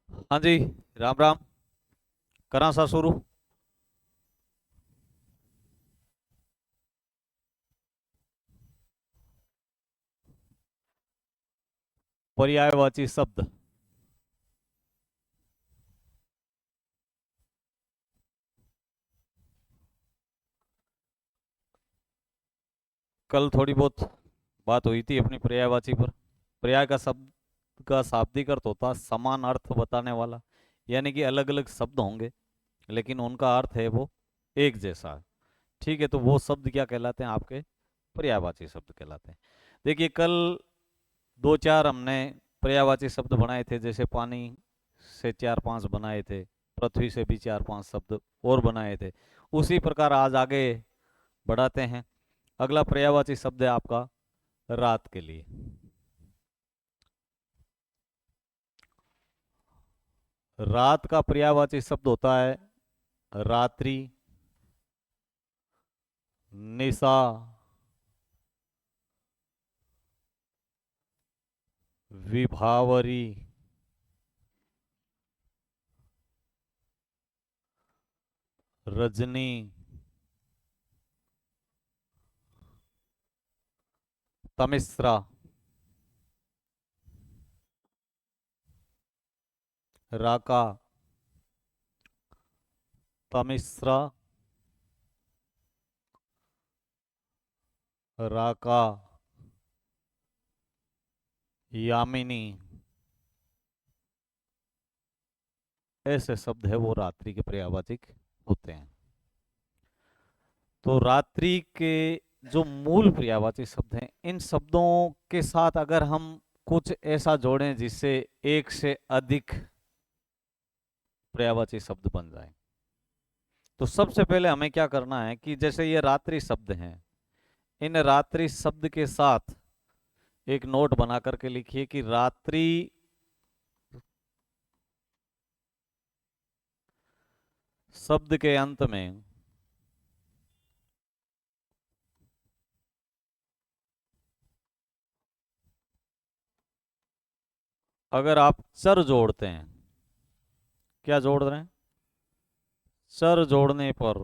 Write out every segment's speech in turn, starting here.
हाँ जी। राम राम। करा सा शुरू। पर्यायवाची शब्द। कल थोड़ी बहुत बात हुई थी अपनी पर्यायवाची पर। पर्याय का शब्द का शाब्दिक अर्थ होता है समान अर्थ बताने वाला। यानी कि अलग अलग शब्द होंगे लेकिन उनका अर्थ है वो एक जैसा है। ठीक है, तो वो शब्द क्या कहलाते हैं आपके? पर्यायवाची शब्द कहलाते हैं। देखिए, कल दो चार हमने पर्यायवाची शब्द बनाए थे, जैसे पानी से चार पांच बनाए थे, पृथ्वी से भी चार पांच शब्द और बनाए थे। उसी प्रकार आज आगे बढ़ाते हैं। अगला पर्यायवाची शब्द है आपका रात के लिए। रात का पर्यायवाची शब्द होता है रात्रि, निशा, विभावरी, रजनी, तमिश्रा, राका, तमिश्रा, राका, यामिनी। ऐसे शब्द है वो रात्रि के पर्यायवाचिक होते हैं। तो रात्रि के जो मूल पर्यायवाची शब्द हैं, इन शब्दों के साथ अगर हम कुछ ऐसा जोड़ें जिससे एक से अधिक पर्यायवाची शब्द बन जाए, तो सबसे पहले हमें क्या करना है कि जैसे ये रात्रि शब्द हैं, इन रात्रि शब्द के साथ एक नोट बना करके लिखिए कि रात्रि शब्द के अंत में अगर आप चर जोड़ते हैं, क्या जोड़ रहे हैं? चर जोड़ने पर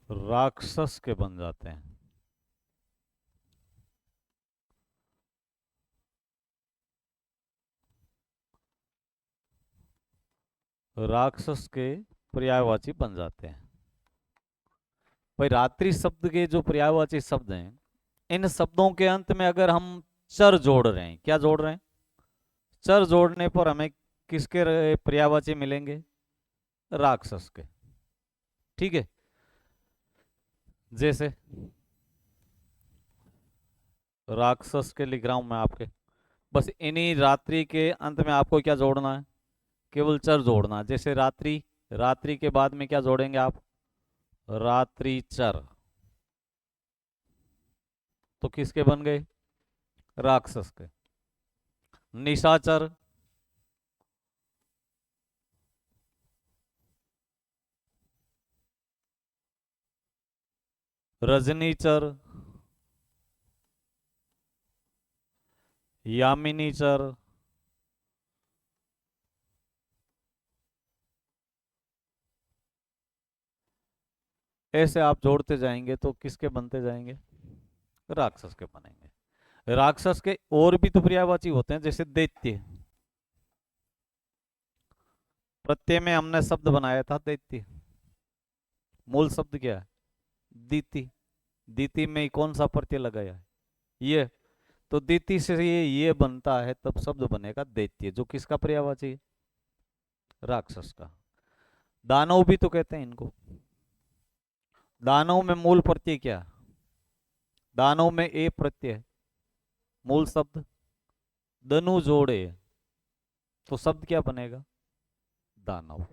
राक्षस के बन जाते हैं। राक्षस के पर्यायवाची बन जाते हैं। भाई, रात्रि शब्द के जो पर्यायवाची शब्द हैं, इन शब्दों के अंत में अगर हम चर जोड़ रहे हैं, क्या जोड़ रहे हैं? चर जोड़ने पर हमें किसके पर्यायवाची मिलेंगे? राक्षस के। ठीक है। जैसे राक्षस के लिख रहा हूं मैं आपके। बस इन्हीं रात्रि के अंत में आपको क्या जोड़ना है? केवल चर जोड़ना है। जैसे रात्रि, रात्रि के बाद में क्या जोड़ेंगे आप? रात्रि चर। तो किसके बन गए? राक्षस के। निशाचर, रजनीचर, यामिनीचर, ऐसे आप जोड़ते जाएंगे तो किसके बनते जाएंगे? राक्षस के बनेंगे। राक्षस के और भी तो पर्यायवाची होते हैं, जैसे दैत्य। प्रत्यय में हमने शब्द बनाया था दैत्य। मूल शब्द क्या है? दीति। दीति में कौन सा प्रत्यय लगाया है? ये। तो दीति से ये बनता है, तब शब्द बनेगा दैत्य, जो किसका पर्यायवाची है? राक्षस का। दानव भी तो कहते हैं इनको। दानव में मूल प्रत्यय क्या है? दानव में ए प्रत्यय है। मूल शब्द दनु जोड़े, तो शब्द क्या बनेगा? दानव।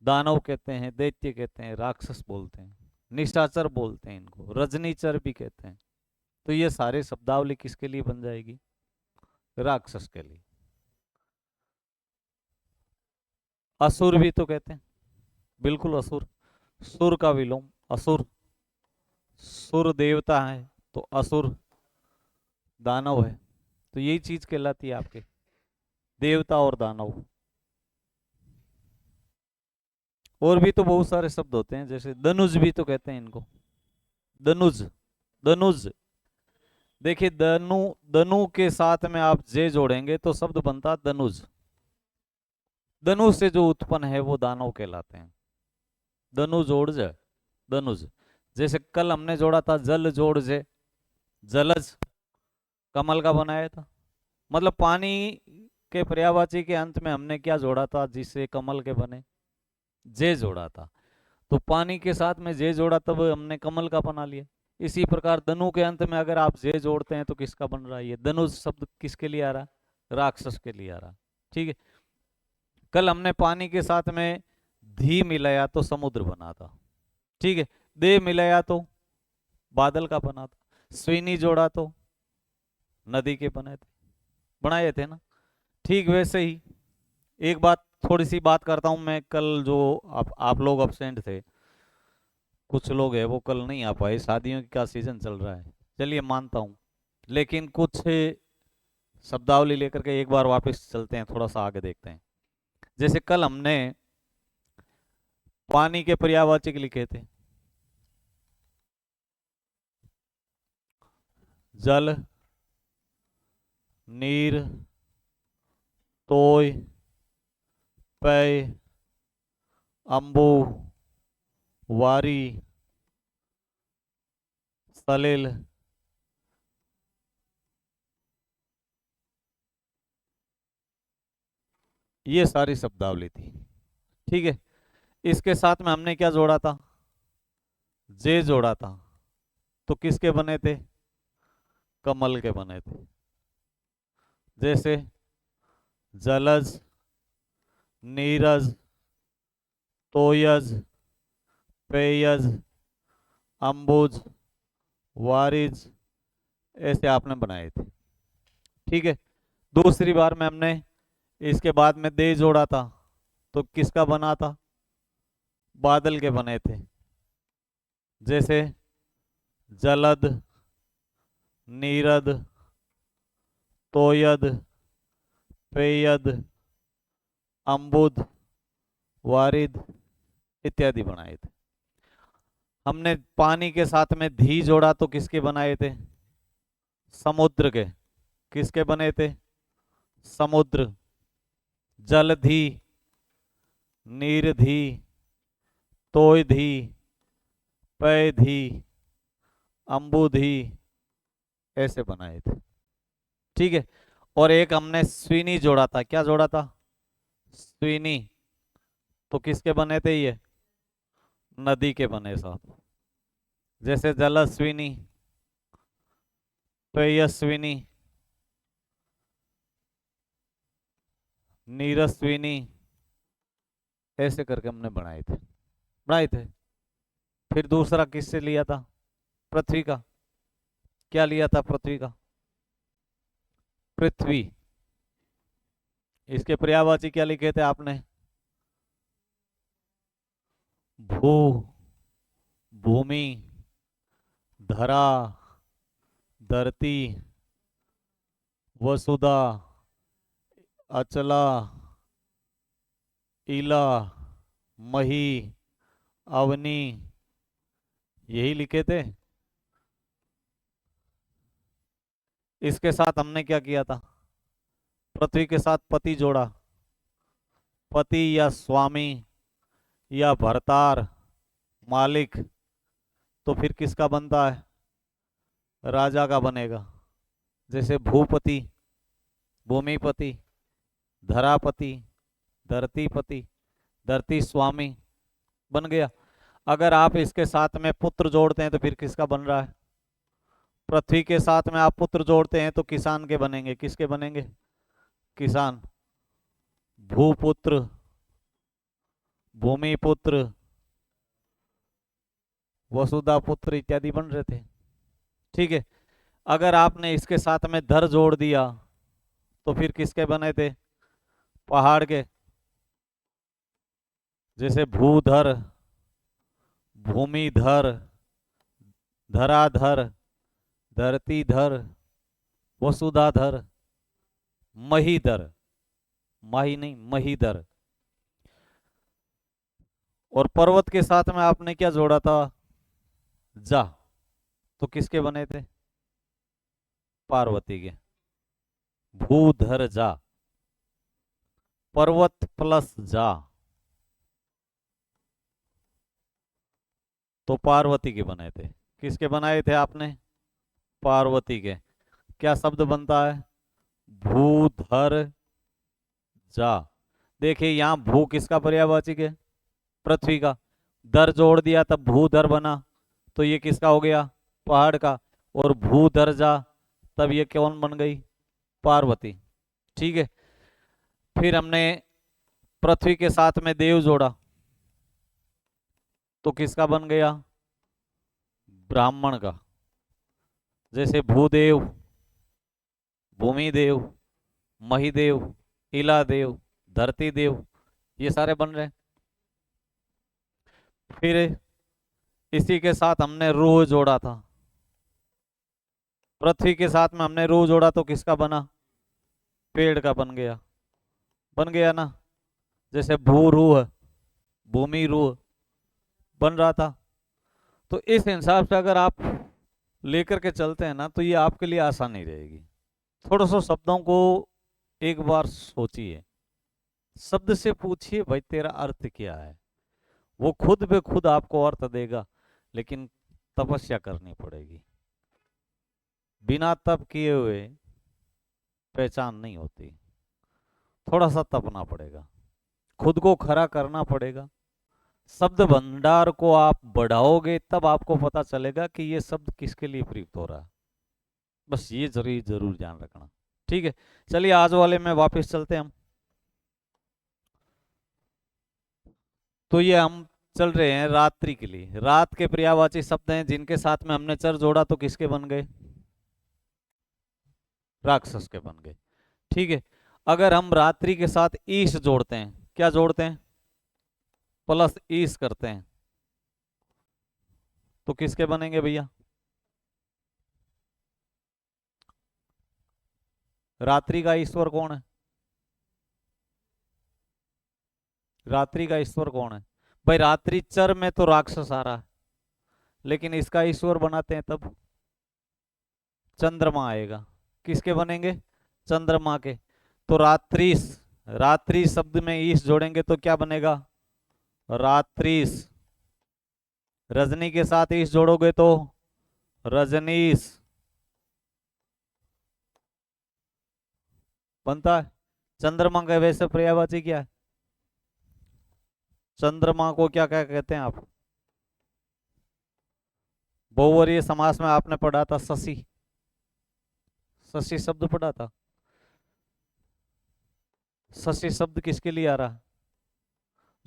दानव कहते हैं, दैत्य कहते हैं, राक्षस बोलते हैं, निशाचर बोलते हैं, इनको रजनीचर भी कहते हैं। तो ये सारे शब्दावली किसके लिए बन जाएगी? राक्षस के लिए। असुर भी तो कहते हैं। बिल्कुल असुर। सुर का विलोम असुर। सुर देवता है, तो असुर दानव है। तो यही चीज कहलाती है आपके देवता और दानव। और भी तो बहुत सारे शब्द होते हैं, जैसे धनुष भी तो कहते हैं इनको। धनुष, धनुष। देखिए धनु, धनु के साथ में आप जे जोड़ेंगे तो शब्द बनता धनुष। धनुष से जो उत्पन्न है वो दानव कहलाते हैं। धनु जोड़ ज, धनुष। जैसे कल हमने जोड़ा था जल जोड़ जे, जलज, कमल का बनाया था। मतलब पानी के पर्यायवाची के अंत में हमने क्या जोड़ा था जिससे कमल के बने, जे जोड़ा था। तो पानी के साथ में जे जोड़ा तब हमने कमल का बना लिया। इसी प्रकार धनु के अंत में अगर आप जे जोड़ते हैं तो किसका बन रहा है? ये धनुष शब्द किसके लिए आ रहा? राक्षस के लिए आ रहा। ठीक है। कल हमने पानी के साथ में धी मिलाया तो समुद्र बना था। ठीक है। दे मिलाया तो बादल का बना था। स्विनी जोड़ा तो नदी के बने थे, बनाए थे ना। ठीक वैसे ही एक बात, थोड़ी सी बात करता हूं मैं। कल जो आप लोग अब्सेंट थे, कुछ लोग हैं वो कल नहीं आ पाए, शादियों का सीजन चल रहा है, चलिए मानता हूं। लेकिन कुछ शब्दावली लेकर के एक बार वापस चलते हैं, थोड़ा सा आगे देखते हैं। जैसे कल हमने पानी के पर्यायवाची लिखे थे, जल, नीर, तोय, पेय, अंबु, वारी, सलिल, ये सारी शब्दावली थी। ठीक है। इसके साथ में हमने क्या जोड़ा था? जे जोड़ा था। तो किसके बने थे? कमल के बने थे। जैसे जलज, नीरज, तोयज, पेयज, अंबुज, वारिज, ऐसे आपने बनाए थे। ठीक है। दूसरी बार में हमने इसके बाद में दे जोड़ा था तो किसका बना था? बादल के बने थे। जैसे जलद, नीरद, तोयद, पेयद, अंबुद, वारिद इत्यादि बनाए थे। हमने पानी के साथ में धी जोड़ा तो किसके बनाए थे? समुद्र के। किसके बने थे? समुद्र। जलधी, नीरधी, तोयधी, पैधी, अंबुधी ऐसे बनाए थे। ठीक है। और एक हमने स्विनी जोड़ा था। क्या जोड़ा था? स्विनी। तो किसके बने थे ये? नदी के बने साहब। जैसे जलस्विनी, पेयस्विनी, नीरस्विनी, ऐसे करके हमने बनाए थे, बनाए थे। फिर दूसरा किससे लिया था? पृथ्वी का। क्या लिया था पृथ्वी का? पृथ्वी। इसके पर्यायवाची क्या लिखे थे आपने? भू, भूमि, धरा, धरती, वसुधा, अचला, इला, मही, अवनी, यही लिखे थे। इसके साथ हमने क्या किया था? पृथ्वी के साथ पति जोड़ा। पति या स्वामी या भरतार, मालिक, तो फिर किसका बनता है? राजा का बनेगा। जैसे भूपति, भूमिपति, धरापति, धरतीपति, धरती स्वामी बन गया। अगर आप इसके साथ में पुत्र जोड़ते हैं तो फिर किसका बन रहा है? पृथ्वी के साथ में आप पुत्र जोड़ते हैं तो किसान के बनेंगे। किसके बनेंगे? किसान। भूपुत्र, भूमिपुत्र, वसुधा पुत्र इत्यादि बन रहे थे। ठीक है। अगर आपने इसके साथ में धर जोड़ दिया तो फिर किसके बने थे? पहाड़ के। जैसे भूधर, भूमिधर, धराधर, धरतीधर, वसुधाधर, महीधर, माही नहीं महीधर। और पर्वत के साथ में आपने क्या जोड़ा था? जा। तो किसके बने थे? पार्वती के। भूधर जा, पर्वत प्लस जा, तो पार्वती के बने थे। किसके बनाए थे आपने? पार्वती के। क्या शब्द बनता है? भूधर जा। देखिए यहां भू किसका पर्यायवाची है? पृथ्वी का। दर जोड़ दिया तब भूधर बना, तो ये किसका हो गया? पहाड़ का। और भूधर जा, तब ये कौन बन गई? पार्वती। ठीक है। फिर हमने पृथ्वी के साथ में देव जोड़ा, तो किसका बन गया? ब्राह्मण का। जैसे भूदेव, भूमिदेव, महिदेव, इलादेव, धरती देव, ये सारे बन रहे। फिर इसी के साथ हमने रूह जोड़ा था, पृथ्वी के साथ में हमने रूह जोड़ा, तो किसका बना? पेड़ का बन गया। बन गया ना? जैसे भू रूह, भूमि रूह बन रहा था। तो इस हिसाब से अगर आप लेकर के चलते हैं ना, तो ये आपके लिए आसानी रहेगी। थोड़ा सा शब्दों को एक बार सोचिए, शब्द से पूछिए भाई तेरा अर्थ क्या है, वो खुद पे खुद आपको अर्थ देगा। लेकिन तपस्या करनी पड़ेगी। बिना तप किए हुए पहचान नहीं होती। थोड़ा सा तपना पड़ेगा, खुद को खरा करना पड़ेगा। शब्द भंडार को आप बढ़ाओगे तब आपको पता चलेगा कि ये शब्द किसके लिए प्रयुक्त हो रहा है। बस ये जरूर जरूर ध्यान रखना। ठीक है, चलिए आज वाले में वापस चलते हैं हम। तो ये हम चल रहे हैं रात्रि के लिए। रात के पर्यायवाची शब्द हैं जिनके साथ में हमने चर जोड़ा, तो किसके बन गए? राक्षस के बन गए। ठीक है। अगर हम रात्रि के साथ ईश जोड़ते हैं, क्या जोड़ते हैं? प्लस ईश करते हैं, तो किसके बनेंगे भैया? रात्रि का ईश्वर कौन है? रात्रि का ईश्वर कौन है भाई? रात्रि चर में तो राक्षस आ रहा है, लेकिन इसका ईश्वर बनाते हैं तब चंद्रमा आएगा। किसके बनेंगे? चंद्रमा के। तो रात्रिस, रात्रि शब्द में ईश जोड़ेंगे तो क्या बनेगा? रात्रिस। रजनी के साथ ईश जोड़ोगे तो रजनीश बनता है। चंद्रमा का वैसे पर्यायवाची क्या है? चंद्रमा को क्या क्या कहते हैं आप? बहुवरीय समास में आपने पढ़ा था शशि, शशि शब्द पढ़ा था। शशि शब्द किसके लिए आ रहा?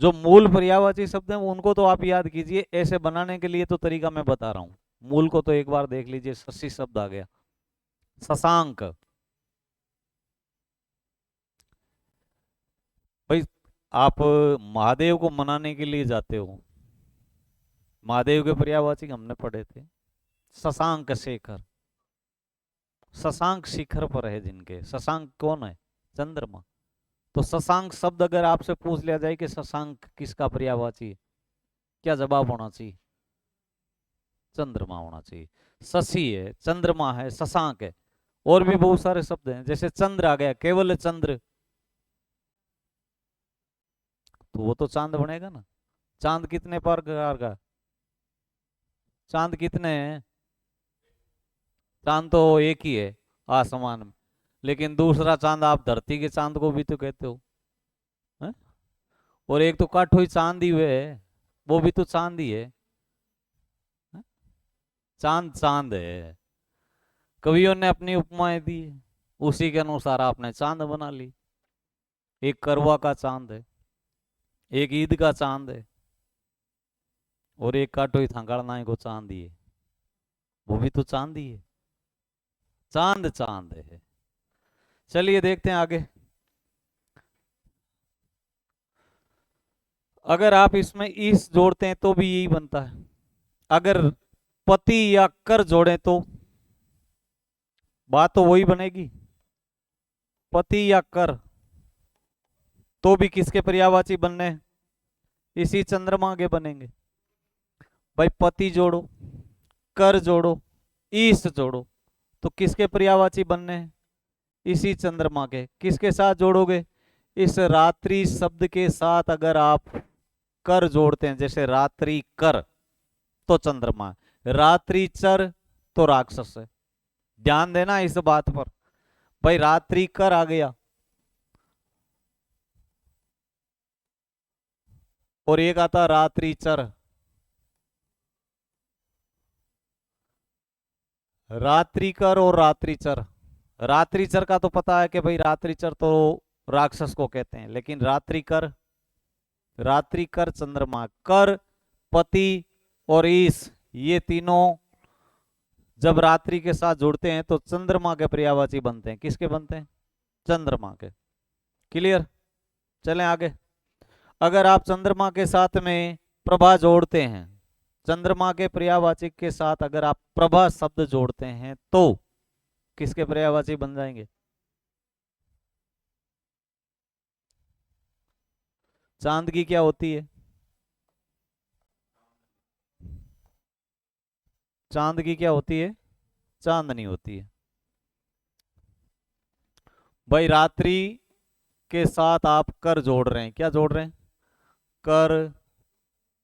जो मूल पर्यायवाची शब्द है उनको तो आप याद कीजिए, ऐसे बनाने के लिए तो तरीका मैं बता रहा हूं। मूल को तो एक बार देख लीजिए। शशि शब्द आ गया। शशांक भाई, आप महादेव को मनाने के लिए जाते हो, महादेव के पर्यायवाची हमने पढ़े थे। शशांक शेखर, शशांक शिखर पर है जिनके। शशांक कौन है? चंद्रमा। तो शशांक शब्द अगर आपसे पूछ लिया जाए कि शशांक किसका पर्यायवाची है, क्या जवाब होना चाहिए? चंद्रमा होना चाहिए। शशि है, चंद्रमा है, शशांक है, और भी बहुत सारे शब्द हैं। जैसे चंद्र आ गया, केवल चंद्र, तो वो तो चांद बनेगा ना। चांद कितने प्रकार का? चांद कितने हैं? चांद तो एक ही है आसमान में, लेकिन दूसरा चांद आप धरती के चांद को भी तो कहते हो है? और एक तो काठोई चांद ही हुए है, वो भी तो चांद ही है। चांद चांद है। कवियों ने अपनी उपमाएं दी, उसी के अनुसार आपने चांद बना ली। एक करवा का चांद है, एक ईद का चांद है, और एक काटोई थांगाड़ना को चांद ही है, वो भी तो चांद ही है। चांद चांद है। चलिए देखते हैं आगे। अगर आप इसमें ईस जोड़ते हैं तो भी यही बनता है। अगर पति या कर जोड़े तो बात तो वही बनेगी। पति या कर, तो भी किसके पर्यायवाची बनने हैं? इसी चंद्रमा के बनेंगे। भाई पति जोड़ो, कर जोड़ो, ईश जोड़ो, तो किसके पर्यायवाची बनने हैं? इसी चंद्रमा के। किसके साथ जोड़ोगे? इस रात्रि शब्द के साथ अगर आप कर जोड़ते हैं, जैसे रात्रि कर तो चंद्रमा, रात्रि चर तो राक्षस है। ध्यान देना इस बात पर। भाई रात्रि कर आ गया, और एक आता रात्रि चर। रात्रिकर और रात्रिचर। रात्रिचर का तो पता है कि भाई रात्रिचर तो राक्षस को कहते हैं, लेकिन रात्रिकर, रात्रिकर चंद्रमा, कर पति और ईश, ये तीनों जब रात्रि के साथ जुड़ते हैं तो चंद्रमा के पर्यायवाची बनते हैं। किसके बनते हैं? चंद्रमा के। क्लियर? चलें आगे। अगर आप चंद्रमा के साथ में प्रभा जोड़ते हैं, चंद्रमा के पर्यायवाची के साथ अगर आप प्रभा शब्द जोड़ते हैं तो किसके पर्यायवाची बन जाएंगे? चांद की क्या होती है? चांद की क्या होती है? चांदनी होती है। भाई रात्रि के साथ आप कर जोड़ रहे हैं, क्या जोड़ रहे हैं? कर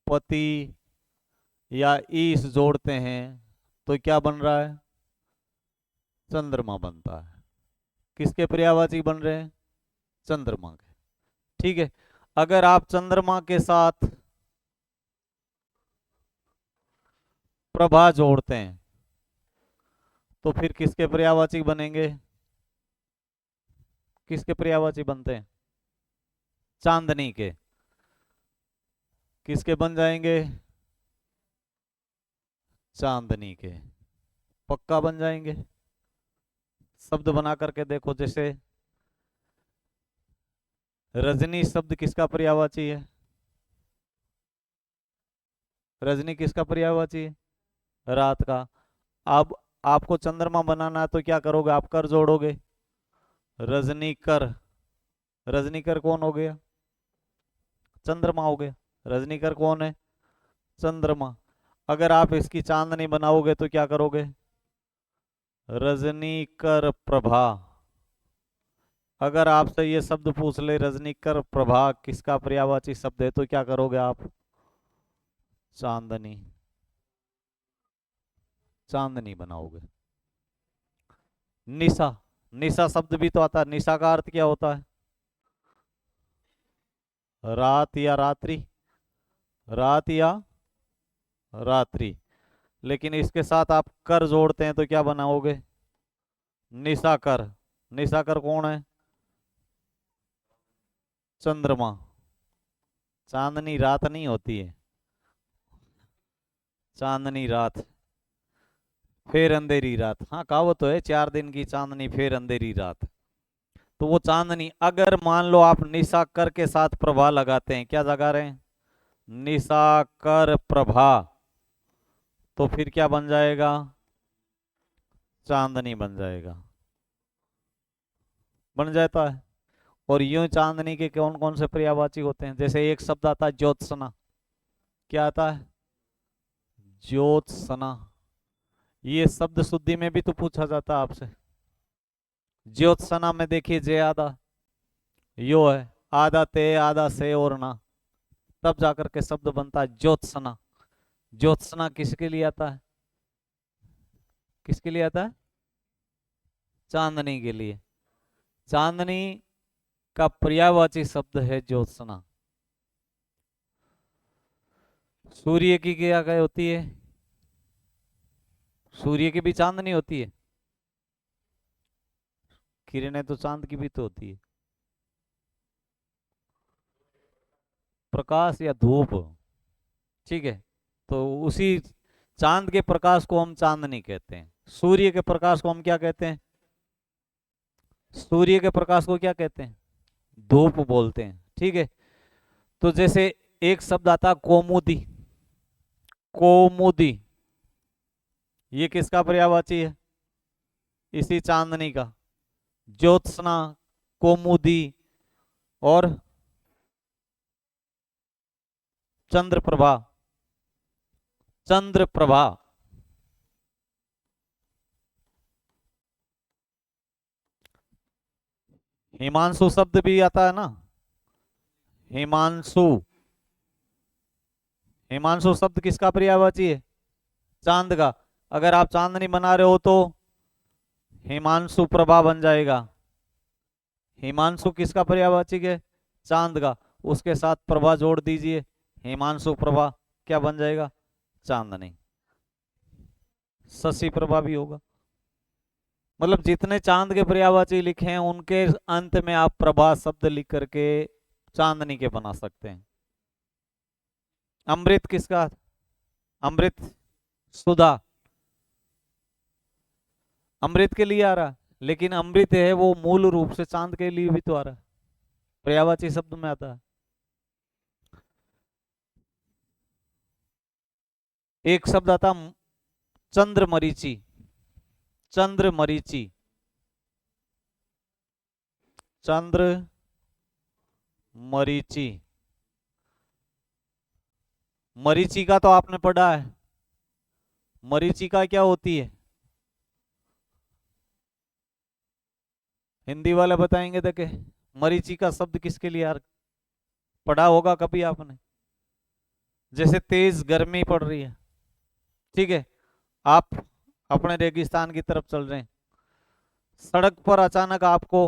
पति या ईश जोड़ते हैं तो क्या बन रहा है? चंद्रमा बनता है। किसके पर्यायवाची बन रहे हैं? चंद्रमा के। ठीक है। अगर आप चंद्रमा के साथ प्रभा जोड़ते हैं तो फिर किसके पर्यायवाची बनेंगे? किसके पर्यायवाची बनते हैं? चांदनी के। किसके बन जाएंगे? चांदनी के। पक्का बन जाएंगे। शब्द बना करके देखो, जैसे रजनी शब्द किसका पर्यायवाची है? रजनी किसका पर्यायवाची है? रात का। अब आपको चंद्रमा बनाना है तो क्या करोगे? आप कर जोड़ोगे, रजनी कर। रजनी कर कौन हो गया? चंद्रमा हो गया। रजनी कर कौन है? चंद्रमा। अगर आप इसकी चांदनी बनाओगे तो क्या करोगे? रजनी कर प्रभा। अगर आपसे ये शब्द पूछ ले, रजनी कर प्रभा किसका पर्यायवाची शब्द है, तो क्या करोगे आप? चांदनी। चांदनी बनाओगे। निशा। निशा शब्द भी तो आता है। निशा का अर्थ क्या होता है? रात या रात्रि। रात या रात्रि। लेकिन इसके साथ आप कर जोड़ते हैं तो क्या बनाओगे? निशाकर। निशाकर कौन है? चंद्रमा। चांदनी रात नहीं होती है। चांदनी रात, फिर अंधेरी रात। हाँ कहावत तो है, 4 दिन की चांदनी फिर अंधेरी रात। तो वो चांदनी, अगर मान लो आप निशाकर के साथ प्रभा लगाते हैं, क्या लगा रहे हैं? निशाकर प्रभा, तो फिर क्या बन जाएगा? चांदनी बन जाएगा। बन जाता है। और यूं चांदनी के कौन कौन से पर्यायवाची होते हैं? जैसे एक शब्द आता है ज्योत्सना। क्या आता है? ज्योत्सना। ये शब्द शुद्धि में भी तो पूछा जाता है आपसे। ज्योत्सना में देखिए, जे आधा यो है, आधा ते आधा से और ना, तब जाकर के शब्द बनता है ज्योत्सना। ज्योत्सना किसके लिए आता है? किसके लिए आता है? चांदनी के लिए। चांदनी का पर्यायवाची शब्द है ज्योत्सना। सूर्य की क्या क्या होती है? सूर्य की भी चांदनी होती है। किरणें तो चांद की भी तो होती है। प्रकाश या धूप। ठीक है। तो उसी चांद के प्रकाश को हम चांदनी कहते हैं। सूर्य के प्रकाश को हम क्या कहते हैं? सूर्य के प्रकाश को क्या कहते हैं? धूप बोलते हैं। ठीक है। तो जैसे एक शब्द आता है कौमुदी। कौमुदी, ये किसका पर्यायवाची है? इसी चांदनी का। ज्योत्सना, कौमुदी और चंद्रप्रभा। चंद्रप्रभा। हिमांशु शब्द भी आता है ना, हिमांशु। हिमांशु शब्द किसका पर्यायवाची है? चांद का। अगर आप चांदनी बना रहे हो तो हिमांशु प्रभा बन जाएगा। हिमांशु किसका पर्यायवाची है? चांद का। उसके साथ प्रभा जोड़ दीजिए, हिमांशु प्रभा क्या बन जाएगा? चांदनी। शशि प्रभा भी होगा। मतलब जितने चांद के पर्यायवाची लिखे हैं उनके अंत में आप प्रभा शब्द लिख करके चांदनी के बना सकते हैं। अमृत किसका? अमृत, सुधा। अमृत के लिए आ रहा, लेकिन अमृत है वो मूल रूप से चांद के लिए भी तो आ रहा है, पर्यायवाची शब्द में आता है। एक शब्द आता चंद्रमरीचि। चंद्रमरीचि। चंद्र मरीचि। मरीचिका तो आपने पढ़ा है। मरीचिका क्या होती है? हिंदी वाले बताएंगे तो के मरीचिका शब्द किसके लिए यार? पढ़ा होगा कभी आपने। जैसे तेज गर्मी पड़ रही है, ठीक है, आप अपने रेगिस्तान की तरफ चल रहे हैं, सड़क पर अचानक आपको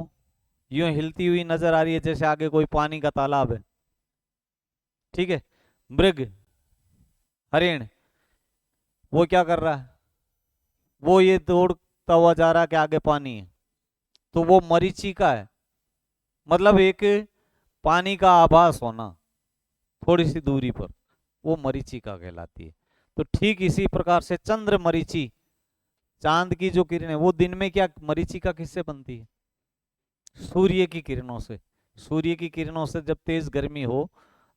यूं हिलती हुई नजर आ रही है जैसे आगे कोई पानी का तालाब है, ठीक है, मृग, हरिण, वो क्या कर रहा है? वो ये दौड़ता हुआ जा रहा है कि आगे पानी है, तो वो मरीचिका है। मतलब एक पानी का आभास होना थोड़ी सी दूरी पर, वो मरीचिका कहलाती है। तो ठीक इसी प्रकार से चंद्र मरीचि, चांद की जो किरण है वो दिन में क्या मरीचिका किससे बनती है? सूर्य की किरणों से। सूर्य की किरणों से जब तेज गर्मी हो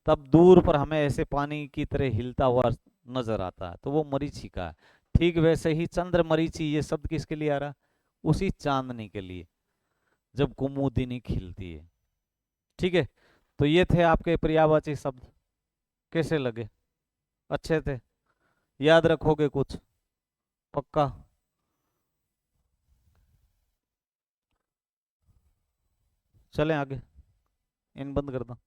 तब दूर पर हमें ऐसे पानी की तरह हिलता हुआ नजर आता है, तो वो मरीचिका है। ठीक वैसे ही चंद्र मरीचि ये शब्द किसके लिए आ रहा? उसी चांदनी के लिए, जब कुमुदिनी खिलती है। ठीक है, तो ये थे आपके पर्यायवाची शब्द। कैसे लगे? अच्छे थे? याद रखोगे कुछ? पक्का? चलें आगे, इन बंद कर दो।